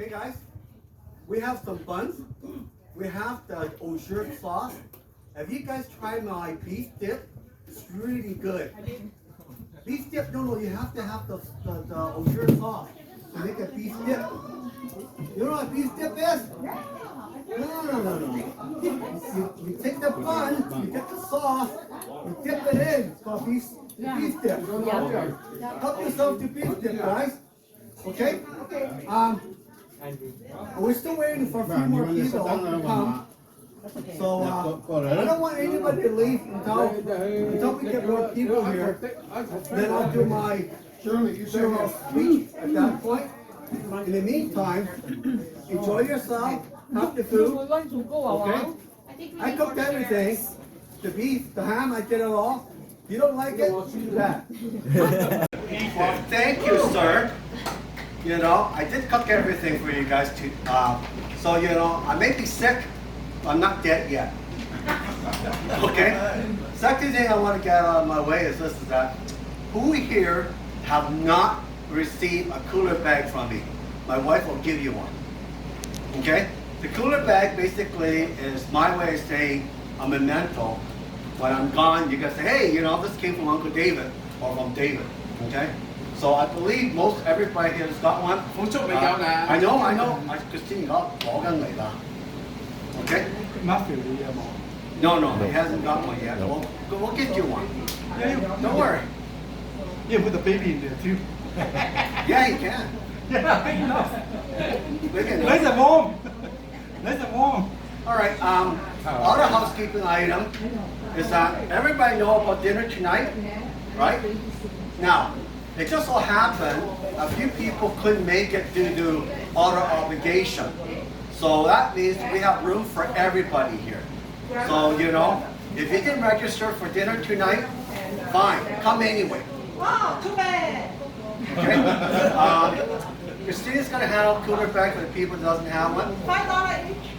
Okay, guys, we have some buns. We have the au jus sauce. Have you guys tried my beef dip? It's really good. Beef dip, no, you have to have the au jus sauce to make a beef dip. You know what beef dip is? No. You take the bun, you get the sauce, you dip it in. It's called beef dip. Help yourself to beef dip, guys. Okay? We're still waiting for a few more people to come. So I don't want anybody to leave until we get more people here. Then I'll do my general speech at that point. In the meantime, enjoy yourself, have the food. Okay? I cooked everything. The beef, the ham, I did it all. If you don't like it, do that. Well, thank you, sir. You know, I did cook everything for you guys too. So, you know, I may be sick, but I'm not dead yet. Okay? Second thing I want to get out of my way is this, is that who here have not received a cooler bag from me? My wife will give you one. Okay? The cooler bag basically is my way of saying a memento. When I'm gone, you guys say, hey, you know, this came from Uncle David or from David. Okay? So I believe most everybody here has got one. I know. Christine got Okay? No, he hasn't got one yet. We'll get you one. Don't worry. You can put the baby in there too. Yeah, he can. Yeah, I know. Nice and warm. Nice and warm. All right. Other housekeeping item is that everybody know about dinner tonight, right? Now, it just so happened a few people couldn't make it due to other obligation. So that means we have room for everybody here. So, you know, if you didn't register for dinner tonight, fine, come anyway. Oh, too bad. Okay? Christina's going to handle cooler bag for the people that doesn't have one. $5 each.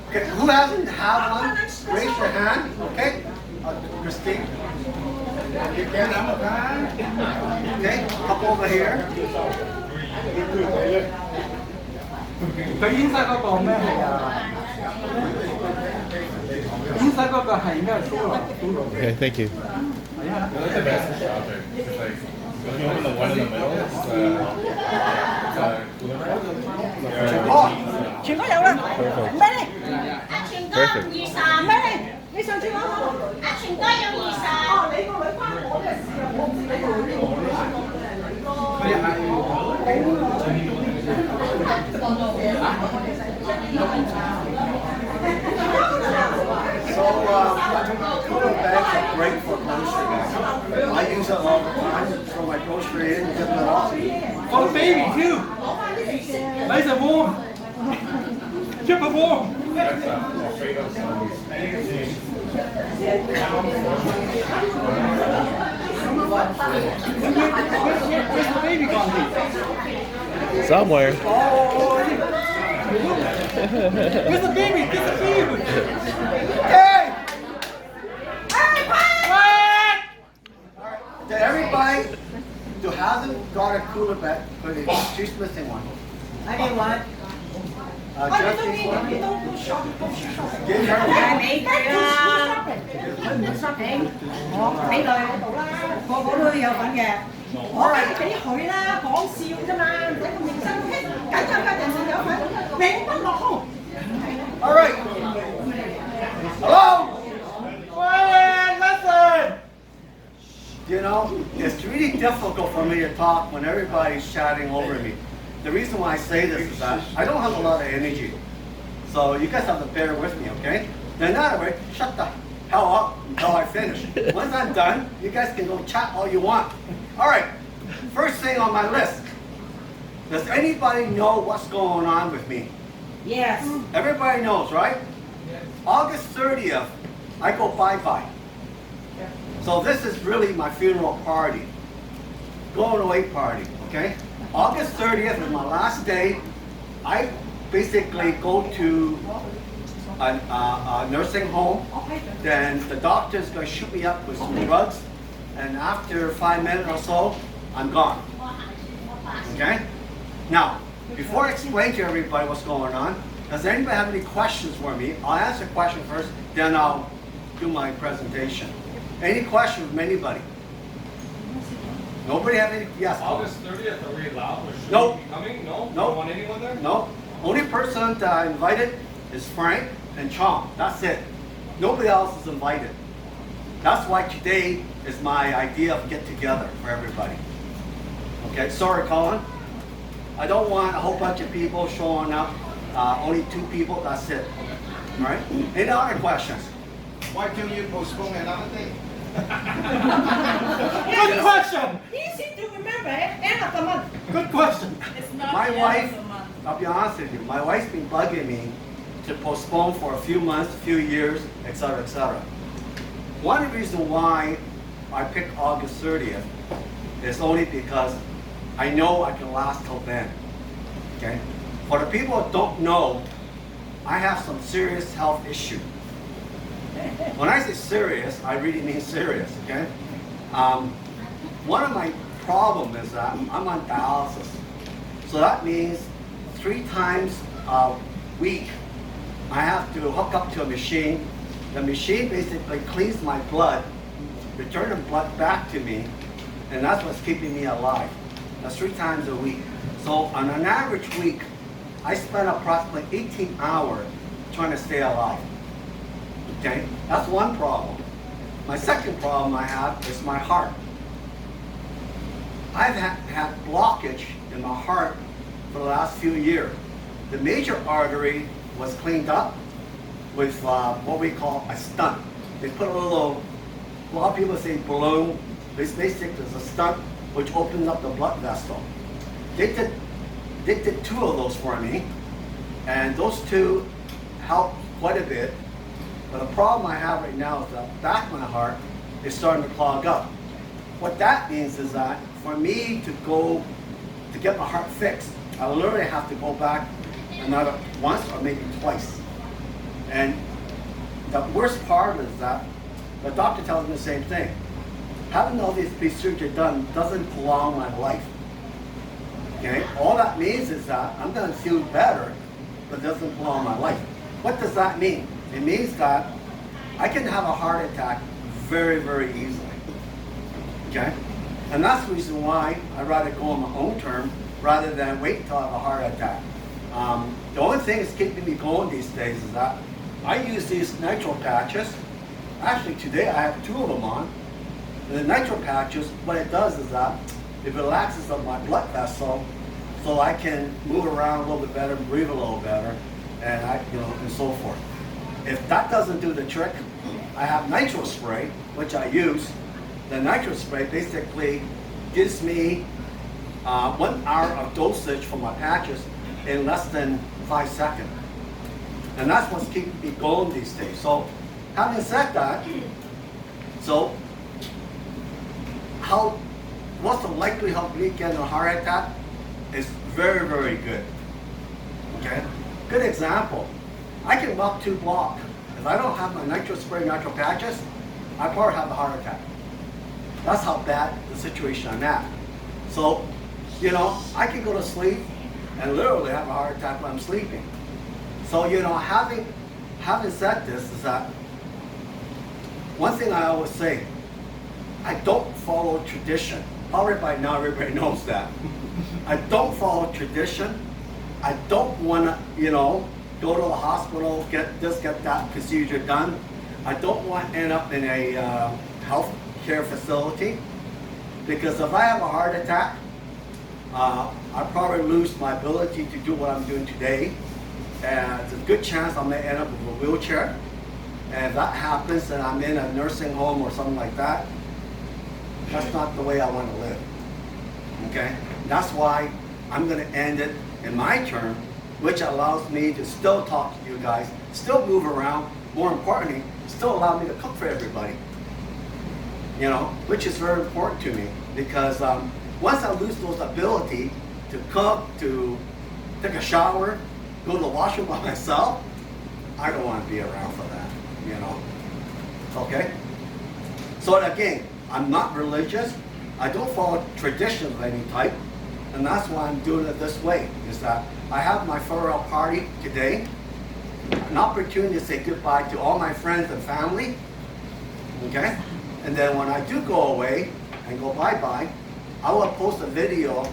Okay, who hasn't had one? Raise your hand. Okay? Christine. Okay, couple over here. 佢煙室嗰個咩係啊？煙室嗰個係咩？Okay, thank you. That's the best chapter. It's like when you open the one in the middle, it's cooler. 全部有啦，唔俾你。阿全哥20，唔俾你。你上次講好。阿全哥有20。哦，你個女關我嘅事啊，我唔知你個女So, cooler bags are great for grocery. I use it all the time. Throw my grocery in and get it off. For the baby too. Nice and warm. Keep it warm. That's Alfredo sauce. Where's the baby gone? Somewhere. Where's the baby? Get the baby. Hey! To everybody who hasn't got a cooler bag, she's missing one. I didn't want. Jesse's one. Give her 俾佢啦，我俾佢，個個都有份嘅。我係俾佢啦，講笑啫嘛，唔使咁認真。緊有嘅人就有份，命不落空。All right. Hello? Quiet, listen. You know, it's really difficult for me to talk when everybody's chatting over me. The reason why I say this is that I don't have a lot of energy. So you guys have to bear with me, okay? Then that way, shut the hell up until I finish. Once I'm done, you guys can go chat all you want. All right, first thing on my list. Does anybody know what's going on with me? Yes. Everybody knows, right? August 30th, I go bye-bye. So this is really my funeral party. Going away party, okay? August 30th is my last day. I basically go to a nursing home. Then the doctor's going to shoot me up with some drugs. And after 5 minutes or so, I'm gone. Okay? Now, before I explain to everybody what's going on, does anybody have any questions for me? I'll answer a question first, then I'll do my presentation. Any questions from anybody? Nobody have any? Yes. August 30th, are we allowed? Or should Nope. we be coming? No? Nope. Don't want anyone there? No. Only person that I invited is Frank and Chong. That's it. Nobody else is invited. That's why today is my idea of get together for everybody. Okay, sorry, Colin. I don't want a whole bunch of people showing up. Only 2 people, that's it. All right? Any other questions? Why can't you postpone another day? Good question. Easy to remember, end of the month. Good question. It's not My the end wife, of the month. I'll be honest with you, my wife's been bugging me to postpone for a few months, a few years, etc., etc. One reason why I picked August 30th is only because I know I can last till then. Okay? For the people who don't know, I have some serious health issue. When I say serious, I really mean serious, okay? One of my problems is that I'm on dialysis. So that means 3 times a week, I have to hook up to a machine. The machine basically cleans my blood, return the blood back to me, and that's what's keeping me alive. That's 3 times a week. So on an average week, I spend approximately 18 hours trying to stay alive. Okay, that's one problem. My second problem I have is my heart. I've had blockage in my heart for the last few years. The major artery was cleaned up with what we call a stunt. They put a lot of people say balloon, but it's basically a stunt which opens up the blood vessel. They did 2 of those for me, and those 2 helped quite a bit. But the problem I have right now is that the back of my heart is starting to clog up. What that means is that for me to get my heart fixed, I literally have to go back another once or maybe twice. And the worst part is that the doctor tells me the same thing. Having all these procedures done doesn't prolong my life. Okay? All that means is that I'm going to feel better, but it doesn't prolong my life. What does that mean? It means that I can have a heart attack very, very easily. Okay? And that's the reason why I'd rather go on my own term rather than wait until I have a heart attack. The only thing that's keeping me going these days is that I use these nitro patches. Actually, today I have 2 of them on. And the nitro patches, what it does is that it relaxes up my blood vessel so I can move around a little bit better, breathe a little better, and and so forth. If that doesn't do the trick, I have nitro spray, which I use. The nitro spray basically gives me 1 hour of dosage for my patches in less than 5 seconds. And that's what's keeping me going these days. So having said that, so what's the likelihood of me getting a heart attack? Is very, very good. Okay? Good example. I can walk 2 blocks. If I don't have my nitro spray, nitro patches, I probably have a heart attack. That's how bad the situation I'm at. So, I can go to sleep and literally have a heart attack when I'm sleeping. So, having said this is that one thing I always say, I don't follow tradition. Probably by now everybody knows that. I don't follow tradition. I don't want to, go to the hospital, get this, get that procedure done. I don't want to end up in a health care facility, because if I have a heart attack, I probably lose my ability to do what I'm doing today. And there's a good chance I may end up with a wheelchair. And if that happens and I'm in a nursing home or something like that, that's not the way I want to live. Okay? That's why I'm going to end it in my term, which allows me to still talk to you guys, still move around, more importantly, still allow me to cook for everybody. Which is very important to me, because once I lose those ability to cook, to take a shower, go to the washroom by myself, I don't want to be around for that, Okay? So again, I'm not religious. I don't follow tradition of any type. And that's why I'm doing it this way, is that I have my farewell party today, an opportunity to say goodbye to all my friends and family, okay? And then when I do go away and go bye-bye, I will post a video,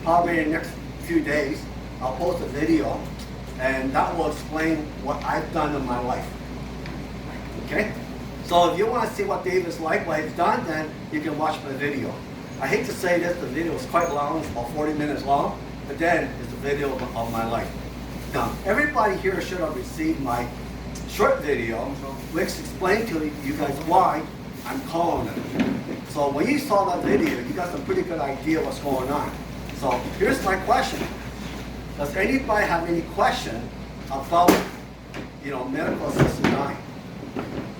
probably in the next few days. I'll post a video, and that will explain what I've done in my life, okay? So if you want to see what Dave is like, what he's done, then you can watch my video. I hate to say this, the video is quite long, it's about 40 minutes long, but then it's a video of my life. Now, everybody here should have received my short video, which explained to you guys why I'm calling it. So when you saw that video, you got some pretty good idea what's going on. So here's my question. Does anybody have any question about, medical assisted dying?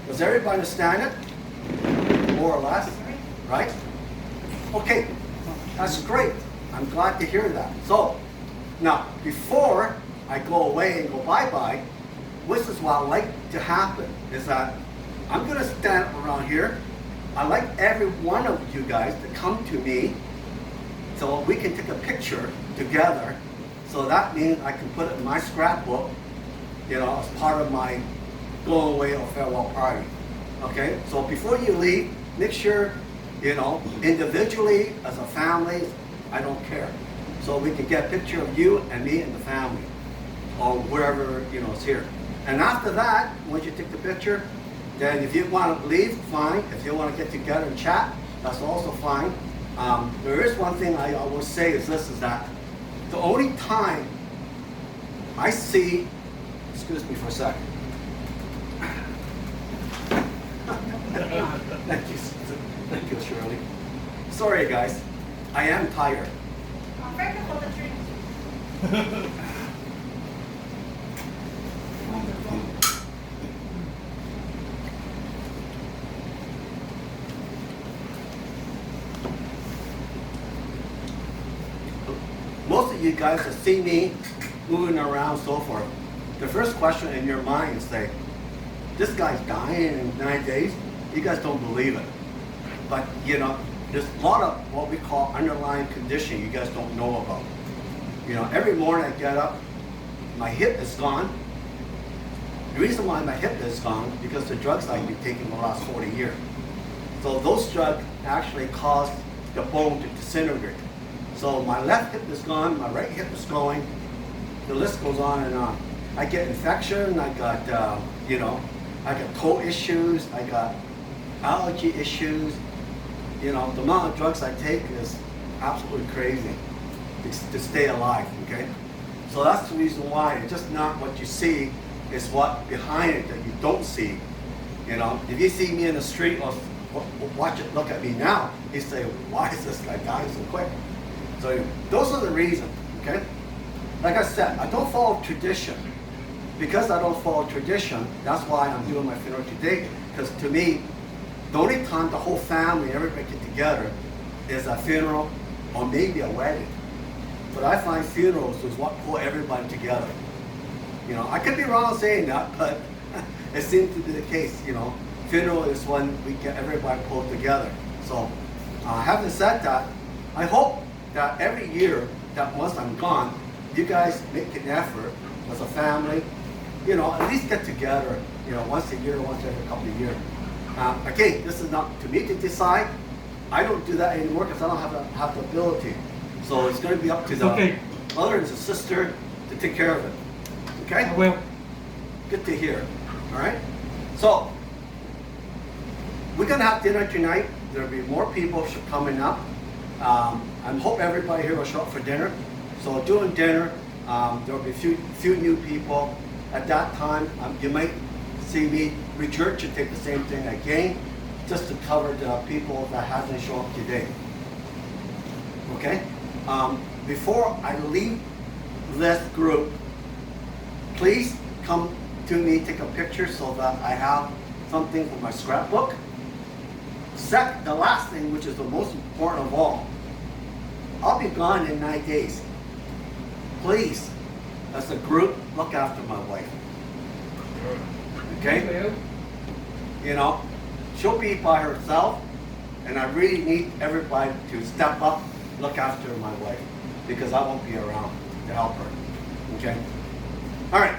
Does everybody understand it? More or less, right? Okay, that's great. I'm glad to hear that. So, now, before I go away and go bye-bye, this is what I like to happen, is that I'm going to stand around here. I'd like every one of you guys to come to me so we can take a picture together. So that means I can put it in my scrapbook, as part of my going away or farewell party. Okay, so before you leave, make sure, individually, as a family, I don't care. So we can get a picture of you and me and the family, or wherever, is here. And after that, once you take the picture, then if you want to leave, fine. If you want to get together and chat, that's also fine. There is one thing I always say is this, is that the only time I see, excuse me for a second. Thank you, Shirley. Sorry, guys. I am tired. Thank you for the drink. Most of you guys that see me moving around so forth, the first question in your mind is say, this guy's dying in 9 days. You guys don't believe it. But, there's a lot of what we call underlying condition you guys don't know about. Every morning I get up, my hip is gone. The reason why my hip is gone is because the drugs I've been taking the last 40 years. So those drugs actually cause the bone to disintegrate. So my left hip is gone, my right hip is going, the list goes on and on. I get infection, I got, I got toe issues, I got allergy issues. The amount of drugs I take is absolutely crazy to stay alive, okay? So that's the reason why. It's just not what you see, it's what behind it that you don't see. If you see me in the street or watch it, look at me now, you say, why is this guy dying so quick? So those are the reasons, okay? Like I said, I don't follow tradition. Because I don't follow tradition, that's why I'm doing my funeral today. Because to me, the only time the whole family, everybody get together, is a funeral or maybe a wedding. But I find funerals is what pull everybody together. I could be wrong saying that, but it seems to be the case. Funeral is when we get everybody pulled together. So, having said that, I hope that every year that once I'm gone, you guys make an effort as a family, at least get together, once a year, once every couple of years. Again, this is not to me to decide. I don't do that anymore because I don't have the ability. So it's going to be up to the mother and the sister to take care of it. Okay? I will. Good to hear. All right? So, we're going to have dinner tonight. There'll be more people coming up. I hope everybody here will show up for dinner. So during dinner, there'll be a few new people. At that time, you might see me regurgitate the same thing again, just to cover the people that hasn't shown up today. Okay? Before I leave this group, please come to me, take a picture so that I have something for my scrapbook. The last thing, which is the most important of all, I'll be gone in 9 days. Please, as a group, look after my wife. Okay? She'll be by herself, and I really need everybody to step up look after my wife because I won't be around to help her. Okay? All right.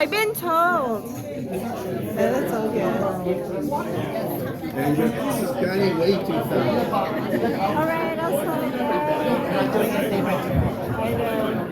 I've been told. Yeah, that's all good. And you're scanning way too fast. All right, I'll slow down. I know.